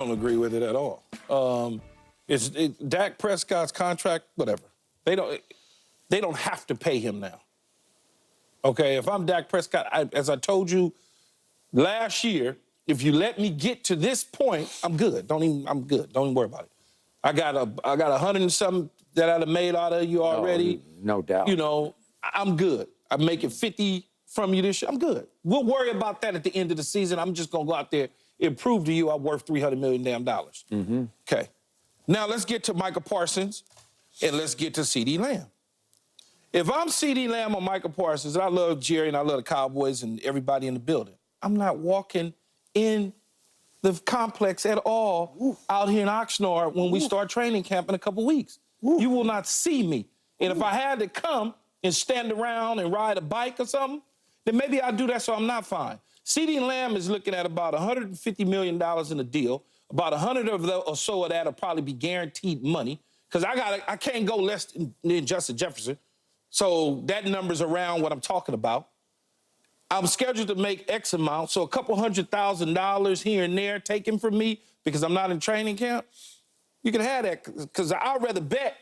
don't agree with it at all. Dak Prescott's contract, whatever. They don't have to pay him now. Okay, if I'm Dak Prescott, as I told you last year, if you let me get to this point, I'm good. I'm good. Don't even worry about it. I got 100 and something that I'd have made out of you already. No doubt. You know, I'm good. I'm making 50 from you this year. I'm good. We'll worry about that at the end of the season. I'm just gonna go out there and prove to you I'm worth $300 million damn dollars. Mm-hmm. Okay. Now let's get to Micah Parsons and let's get to CeeDee Lamb. If I'm CeeDee Lamb or Micah Parsons, and I love Jerry and I love the Cowboys and everybody in the building, I'm not walking in the complex at all out here in Oxnard when we start training camp in a couple weeks. You will not see me. And if I had to come and stand around and ride a bike or something, then maybe I'd do that so I'm not fine. CeeDee Lamb is looking at about $150 million in a deal. About 100 or so of that will probably be guaranteed money because I can't go less than Justin Jefferson. So that number's around what I'm talking about. I'm scheduled to make X amount, so a couple $100,000 here and there taken from me because I'm not in training camp. You can have that because I'd rather bet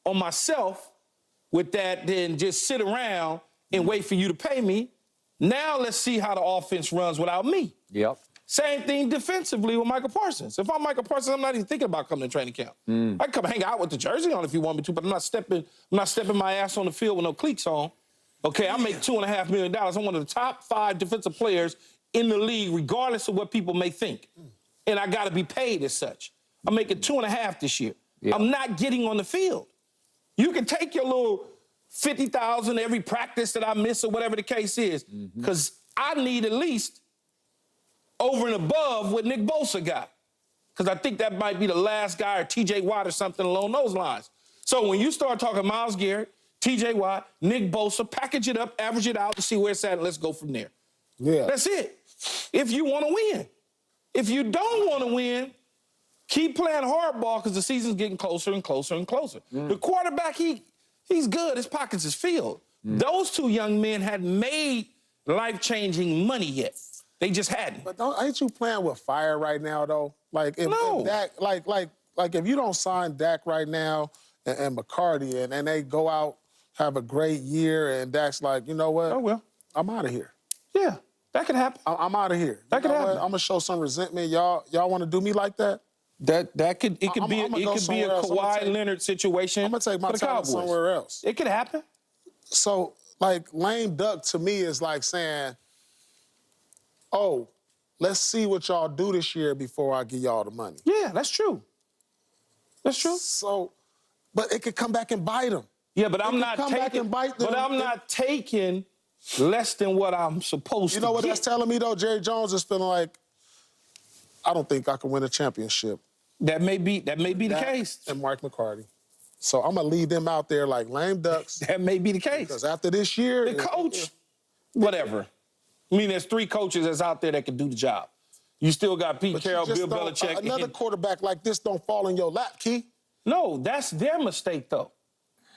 on myself with that than just sit around and wait for you to pay me. Now let's see how the offense runs without me. Yep. Same thing defensively with Micah Parsons. If I'm Micah Parsons, I'm not even thinking about coming to training camp. I can come hang out with the jersey on if you want me to, but I'm not stepping my ass on the field with no cleats on. Okay, I make $2.5 million. I'm one of the top 5 defensive players in the league, regardless of what people may think. And I got to be paid as such. I'm making 2.5 this year. Yeah. I'm not getting on the field. You can take your little 50,000 every practice that I miss or whatever the case is, because I need at least over and above what Nick Bosa got, because I think that might be the last guy, or T.J. Watt or something along those lines. So when you start talking Myles Garrett, T.J. Watt, Nick Bosa, package it up, average it out, and see where it's at, and let's go from there. Yeah. That's it. If you want to win. If you don't want to win, keep playing hardball because the season's getting closer and closer and closer. The quarterback, he's good. His pockets is filled. Those 2 young men hadn't made life-changing money yet. They just hadn't. But ain't you playing with fire right now, though? Like, if Dak, like if you don't sign Dak right now and McCarty and they go out, have a great year, and Dak's like, you know what? Oh, well. I'm out of here. Yeah, that could happen. I'm out of here. That could happen. I'm gonna show some resentment. Y'all want to do me like that? It could be a Kawhi Leonard situation. I'm gonna take my time somewhere else. It could happen. So, like, lame duck to me is like saying, oh, let's see what y'all do this year before I give y'all the money. Yeah, that's true. That's true. So, but it could come back and bite them. Yeah, but I'm not taking less than what I'm supposed to. You know what that's telling me, though? Jerry Jones is feeling like, I don't think I can win a championship. That may be the case. And Mike McCarty. So I'm going to leave them out there like lame ducks. That may be the case. Because after this year... The coach, whatever. I mean, there's 3 coaches that's out there that can do the job. You still got Pete Carroll, Bill Belichick. Another quarterback like this don't fall in your lap, Key. No, that's their mistake, though.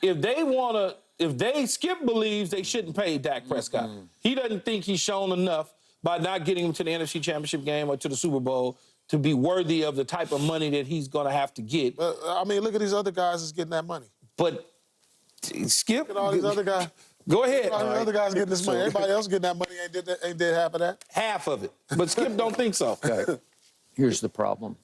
If Skip believes they shouldn't pay Dak Prescott. He doesn't think he's shown enough by not getting him to the NFC Championship game or to the Super Bowl to be worthy of the type of money that he's going to have to get. I mean, look at these other guys that's getting that money. But Skip... Look at all these other guys. Go ahead. All these other guys getting this money. Everybody else getting that money ain't did half of that. Half of it. But Skip don't think so. Okay. Here's the problem.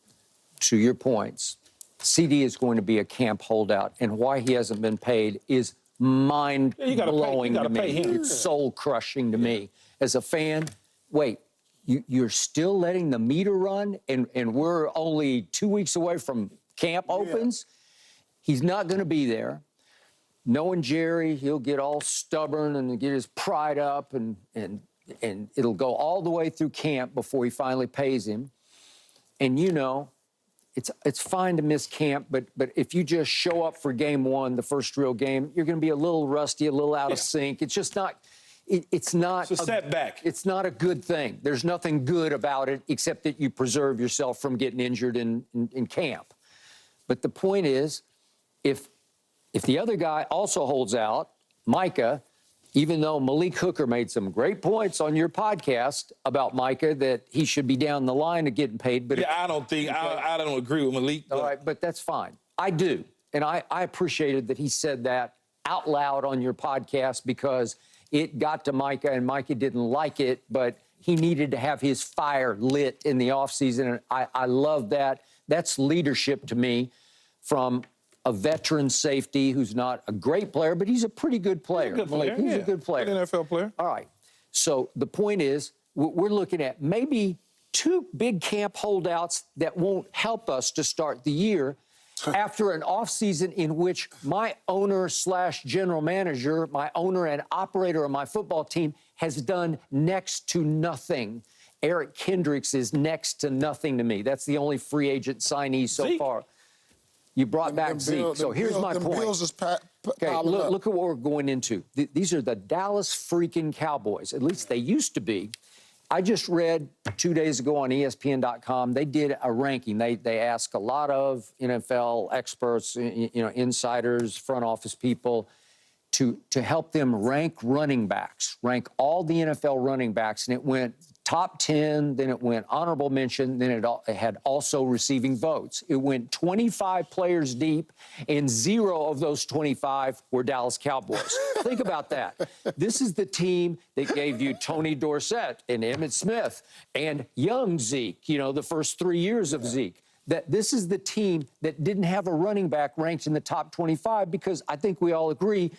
To your points, CD is going to be a camp holdout, and why he hasn't been paid is mind-blowing to me. It's soul-crushing to me. As a fan, wait, you're still letting the meter run, and we're only 2 weeks away from camp opens? He's not going to be there. Knowing Jerry, he'll get all stubborn and get his pride up, and it'll go all the way through camp before he finally pays him. And you know, it's fine to miss camp, but if you just show up for game 1, the first real game, you're going to be a little rusty, a little out of sync. It's just not. It's not a setback. It's not a good thing. There's nothing good about it except that you preserve yourself from getting injured in camp. But the point is, if the other guy also holds out, Micah, even though Malik Hooker made some great points on your podcast about Micah that he should be down the line of getting paid. But yeah, I don't agree with Malik. All right, but that's fine. I do. And I appreciated that he said that out loud on your podcast because it got to Micah and Micah didn't like it, but he needed to have his fire lit in the offseason. And I love that. That's leadership to me from a veteran safety who's not a great player, but he's a pretty good player. He's a good player. He's a good player. Good NFL player. All right. So the point is, we're looking at maybe 2 big camp holdouts that won't help us to start the year after an offseason in which my owner/general manager, my owner and operator of my football team has done next to nothing. Eric Kendricks is next to nothing to me. That's the only free agent signee so far. You brought back Zeke. So here's my point. Okay, look at what we're going into. These are the Dallas freaking Cowboys. At least they used to be. I just read 2 days ago on ESPN.com, they did a ranking. They asked a lot of NFL experts, insiders, front office people, to help them rank running backs, rank all the NFL running backs, and it went top 10, then it went honorable mention, then it had also receiving votes. It went 25 players deep, and 0 of those 25 were Dallas Cowboys. Think about that. This is the team that gave you Tony Dorsett and Emmitt Smith and young Zeke, the first 3 years of Zeke. That this is the team that didn't have a running back ranked in the top 25 because I think we all agree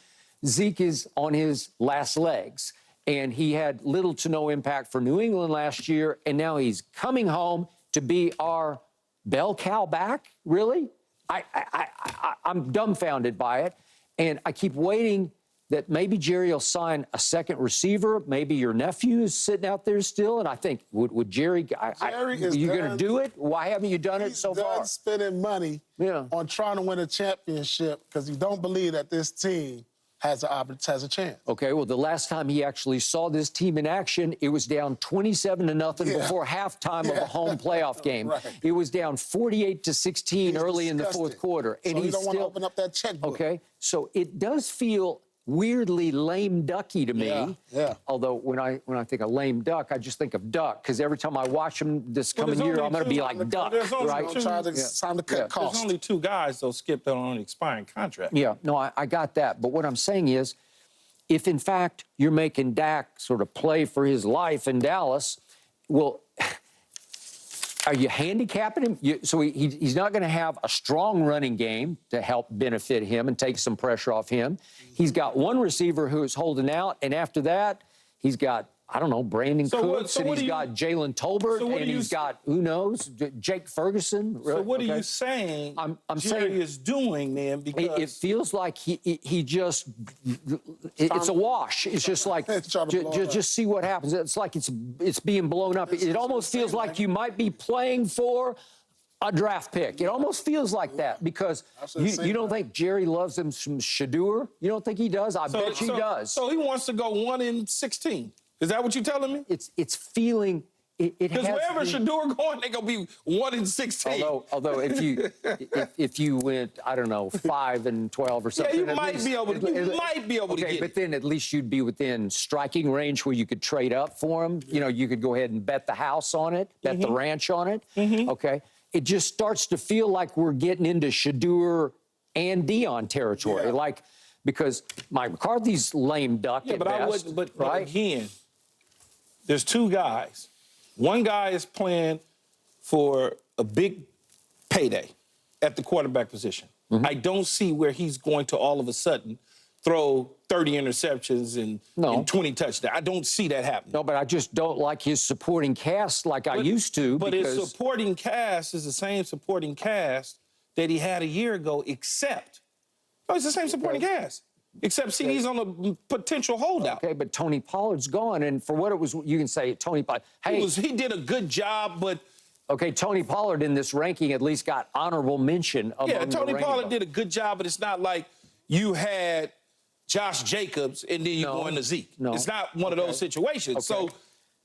Zeke is on his last legs. And he had little to no impact for New England last year, and now he's coming home to be our bell cow back? Really? I'm dumbfounded by it, and I keep waiting that maybe Jerry will sign a second receiver. Maybe your nephew is sitting out there still, and I think, would Jerry, are you going to do it? Why haven't you done it so far? He's spending money on trying to win a championship because he don't believe that this team has a chance. Okay, well, the last time he actually saw this team in action, it was down 27-0 before halftime of a home playoff game. Right. It was down 48-16 early in the fourth quarter. And so you don't want to open up that checkbook. Okay, so it does feel weirdly lame ducky to me. Yeah. Although when I think of lame duck, I just think of duck because every time I watch him this coming year, I'm going to be like duck, right? Time to cut costs. There's only 2 guys, though, Skip, that are on an expiring contract. Yeah, no, I got that. But what I'm saying is, if in fact you're making Dak sort of play for his life in Dallas, well, are you handicapping him? So he's not going to have a strong running game to help benefit him and take some pressure off him. He's got one receiver who is holding out, and after that, he's got, I don't know, Brandon Cooks, and he's got Jalen Tolbert, and he's got, who knows, Jake Ferguson. So what are you saying I'm Jerry is doing, man? Because it feels like he just, it's a wash. It's just like, just see what happens. It's like it's being blown up. It almost feels like you might be playing for a draft pick. It almost feels like that because you don't think Jerry loves him some Shador? You don't think he does? I bet he does. So he wants to go 1-16. Is that what you're telling me? It's feeling because wherever Shador going, they're gonna be 1-16. Although if you went, I don't know, 5-12 or something, you might be able to get it. But then at least you'd be within striking range where you could trade up for him. You could go ahead and bet the house on it, bet the ranch on it. Okay, it just starts to feel like we're getting into Shador and Dion territory, because Mike McCarthy's lame duck at best. But again, there's 2 guys. One guy is playing for a big payday at the quarterback position. I don't see where he's going to all of a sudden throw 30 interceptions and 20 touchdowns. I don't see that happening. No, but I just don't like his supporting cast like I used to. But his supporting cast is the same supporting cast that he had a year ago, except it's the same supporting cast. Except CD's on a potential holdout. Okay, but Tony Pollard's gone, and for what it was, you can say Tony Pollard. Hey, he did a good job, but okay, Tony Pollard in this ranking at least got honorable mention. Tony Pollard did a good job, but it's not like you had Josh Jacobs and then you go into Zeke. No. It's not one of those situations. Okay. So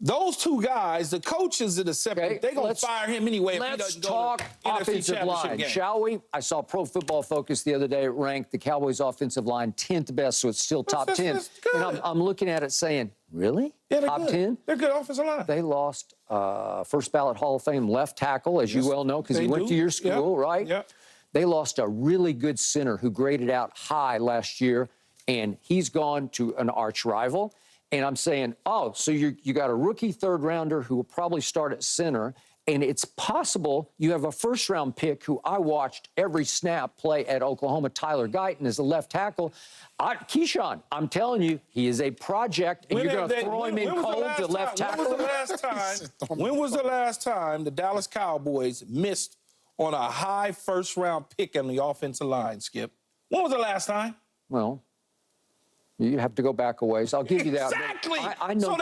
Those two guys, the coaches are the separate. Okay, They're going to fire him anyway if he Let's doesn't go talk to the NFC offensive Championship line, game. shall we? I saw Pro Football Focus the other day. It ranked the Cowboys' offensive line 10th best, so it's still top 10. That's good. And I'm looking at it saying, really? Yeah, they're Top good. 10? They're good offensive line. They lost first ballot Hall of Fame left tackle, as you well know, because he went to your school, right? Yeah. They lost a really good center who graded out high last year, and he's gone to an arch rival. And I'm saying, oh, so you got a rookie third rounder who will probably start at center, and it's possible you have a first-round pick who I watched every snap play at Oklahoma, Tyler Guyton, as a left tackle. Keyshawn, I'm telling you, he is a project, and you're going to throw him in cold to left tackle? When was the last time the Dallas Cowboys missed on a high first-round pick on the offensive line, Skip? When was the last time? Well, you have to go back a ways. I'll give you that. Exactly. I know so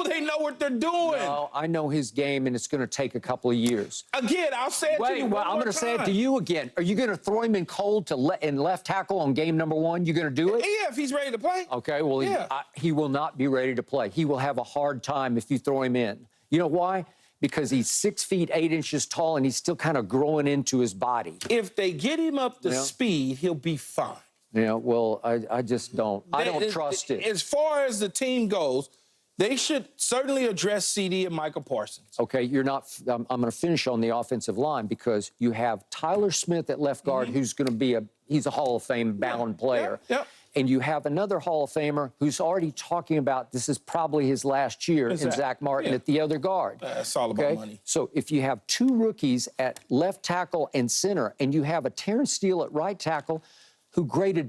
they know what they're doing. No, I know his game, and it's going to take a couple of years. Again, I'll say it to you I'm going to say it to you again. Are you going to throw him in cold in left tackle on game number 1? You going to do it? Yeah, if he's ready to play. Okay, well, he will not be ready to play. He will have a hard time if you throw him in. You know why? Because he's 6 feet 8 inches tall, and he's still kind of growing into his body. If they get him up to speed, he'll be fine. Yeah, well, I just don't. I don't trust it. As far as the team goes, they should certainly address CD and Micah Parsons. Okay, you're not. I'm going to finish on the offensive line because you have Tyler Smith at left guard, who's going to be he's a Hall of Fame bound player. Yeah. And you have another Hall of Famer who's already talking about this is probably his last year in Zach Martin at the other guard. It's all about money. So if you have 2 rookies at left tackle and center, and you have a Terrence Steele at right tackle, who graded